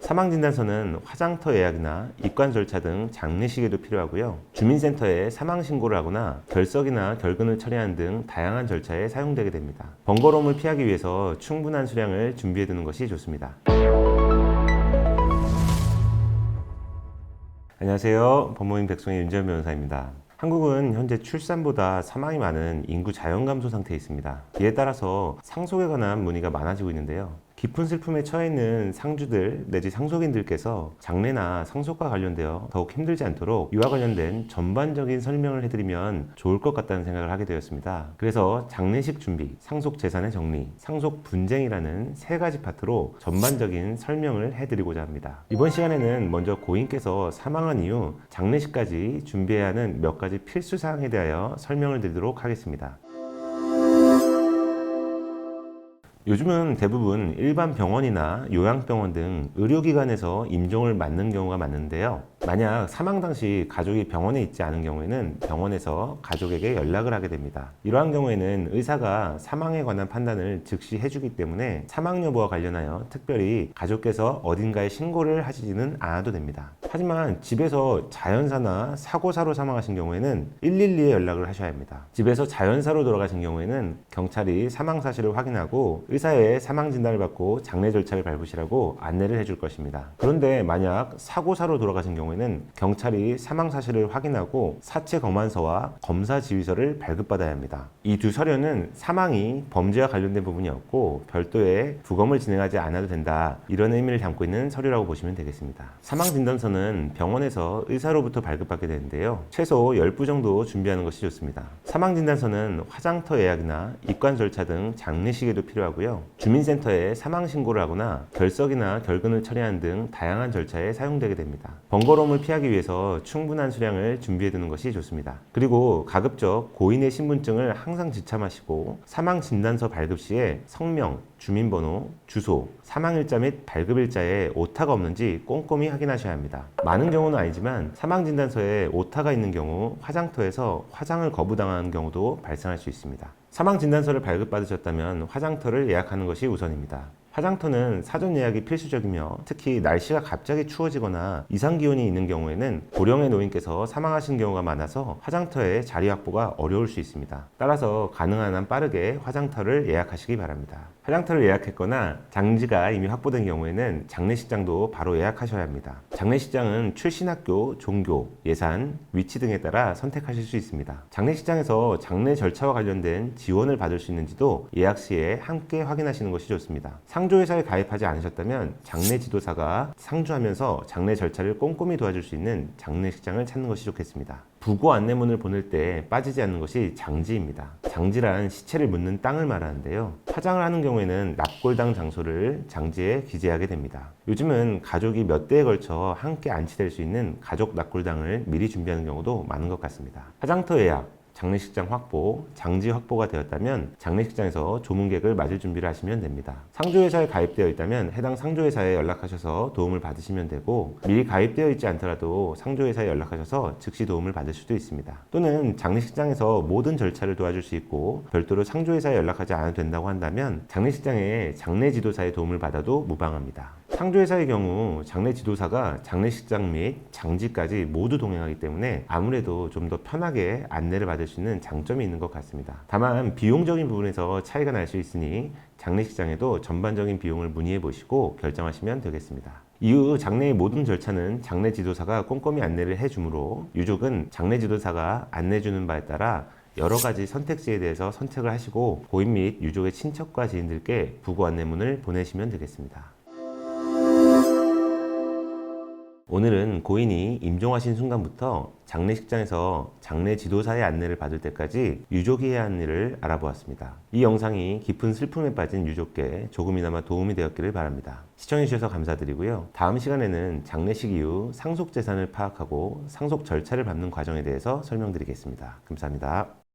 사망진단서는 화장터 예약이나 입관 절차 등 장례식에도 필요하고요. 주민센터에 사망 신고를 하거나 결석이나 결근을 처리하는 등 다양한 절차에 사용되게 됩니다. 번거로움을 피하기 위해서 충분한 수량을 준비해 두는 것이 좋습니다. 안녕하세요. 법무인 백송의 윤재현 변호사입니다. 한국은 현재 출산보다 사망이 많은 인구 자연 감소 상태에 있습니다. 이에 따라서 상속에 관한 문의가 많아지고 있는데요. 깊은 슬픔에 처해 있는 상주들 내지 상속인들께서 장례나 상속과 관련되어 더욱 힘들지 않도록 이와 관련된 전반적인 설명을 해드리면 좋을 것 같다는 생각을 하게 되었습니다. 그래서 장례식 준비, 상속 재산의 정리, 상속 분쟁이라는 세 가지 파트로 전반적인 설명을 해드리고자 합니다. 이번 시간에는 먼저 고인께서 사망한 이후 장례식까지 준비해야 하는 몇 가지 필수 사항에 대하여 설명을 드리도록 하겠습니다. 요즘은 대부분 일반 병원이나 요양병원 등 의료기관에서 임종을 맞는 경우가 많은데요. 만약 사망 당시 가족이 병원에 있지 않은 경우에는 병원에서 가족에게 연락을 하게 됩니다. 이러한 경우에는 의사가 사망에 관한 판단을 즉시 해주기 때문에 사망 여부와 관련하여 특별히 가족께서 어딘가에 신고를 하시지는 않아도 됩니다. 하지만 집에서 자연사나 사고사로 사망하신 경우에는 112에 연락을 하셔야 합니다. 집에서 자연사로 돌아가신 경우에는 경찰이 사망 사실을 확인하고 의사의 사망 진단을 받고 장례 절차를 밟으시라고 안내를 해줄 것입니다. 그런데 만약 사고사로 돌아가신 경우에는 경찰이 사망 사실을 확인하고 사체 검안서와 검사 지휘서를 발급받아야 합니다. 이 두 서류는 사망이 범죄와 관련된 부분이 없고 별도의 부검을 진행하지 않아도 된다, 이런 의미를 담고 있는 서류라고 보시면 되겠습니다. 사망 진단서는 병원에서 의사로부터 발급받게 되는데요. 최소 10부 정도 준비하는 것이 좋습니다. 사망 진단서는 화장터 예약이나 입관 절차 등 장례식에도 필요하고요. 주민센터에 사망 신고를 하거나 결석이나 결근을 처리하는 등 다양한 절차에 사용되게 됩니다. 번거로움을 피하기 위해서 충분한 수량을 준비해 두는 것이 좋습니다. 그리고 가급적 고인의 신분증을 항상 지참하시고 사망 진단서 발급 시에 성명, 주민번호, 주소, 사망일자 및 발급일자에 오타가 없는지 꼼꼼히 확인하셔야 합니다. 많은 경우는 아니지만 사망진단서에 오타가 있는 경우 화장터에서 화장을 거부당하는 경우도 발생할 수 있습니다. 사망진단서를 발급받으셨다면 화장터를 예약하는 것이 우선입니다. 화장터는 사전 예약이 필수적이며 특히 날씨가 갑자기 추워지거나 이상기온이 있는 경우에는 고령의 노인께서 사망하신 경우가 많아서 화장터의 자리 확보가 어려울 수 있습니다. 따라서 가능한 한 빠르게 화장터를 예약하시기 바랍니다. 화장터를 예약했거나 장지가 이미 확보된 경우에는 장례식장도 바로 예약하셔야 합니다. 장례식장은 출신 학교, 종교, 예산, 위치 등에 따라 선택하실 수 있습니다. 장례식장에서 장례 절차와 관련된 지원을 받을 수 있는지도 예약 시에 함께 확인하시는 것이 좋습니다. 상조회사에 가입하지 않으셨다면 장례 지도사가 상주하면서 장례 절차를 꼼꼼히 도와줄 수 있는 장례식장을 찾는 것이 좋겠습니다. 부고 안내문을 보낼 때 빠지지 않는 것이 장지입니다. 장지란 시체를 묻는 땅을 말하는데요. 화장을 하는 경우에는 납골당 장소를 장지에 기재하게 됩니다. 요즘은 가족이 몇 대에 걸쳐 함께 안치될 수 있는 가족 납골당을 미리 준비하는 경우도 많은 것 같습니다. 화장터 예약, 장례식장 확보, 장지 확보가 되었다면 장례식장에서 조문객을 맞을 준비를 하시면 됩니다. 상조회사에 가입되어 있다면 해당 상조회사에 연락하셔서 도움을 받으시면 되고, 미리 가입되어 있지 않더라도 상조회사에 연락하셔서 즉시 도움을 받을 수도 있습니다. 또는 장례식장에서 모든 절차를 도와줄 수 있고 별도로 상조회사에 연락하지 않아도 된다고 한다면 장례식장에 장례지도사의 도움을 받아도 무방합니다. 상조회사의 경우 장례지도사가 장례식장 및 장지까지 모두 동행하기 때문에 아무래도 좀 더 편하게 안내를 받을 수 있는 장점이 있는 것 같습니다. 다만 비용적인 부분에서 차이가 날 수 있으니 장례식장에도 전반적인 비용을 문의해 보시고 결정하시면 되겠습니다. 이후 장례의 모든 절차는 장례지도사가 꼼꼼히 안내를 해주므로 유족은 장례지도사가 안내해주는 바에 따라 여러 가지 선택지에 대해서 선택을 하시고 고인 및 유족의 친척과 지인들께 부고 안내문을 보내시면 되겠습니다. 오늘은 고인이 임종하신 순간부터 장례식장에서 장례 지도사의 안내를 받을 때까지 유족이 해야 하는 일을 알아보았습니다. 이 영상이 깊은 슬픔에 빠진 유족께 조금이나마 도움이 되었기를 바랍니다. 시청해주셔서 감사드리고요. 다음 시간에는 장례식 이후 상속 재산을 파악하고 상속 절차를 밟는 과정에 대해서 설명드리겠습니다. 감사합니다.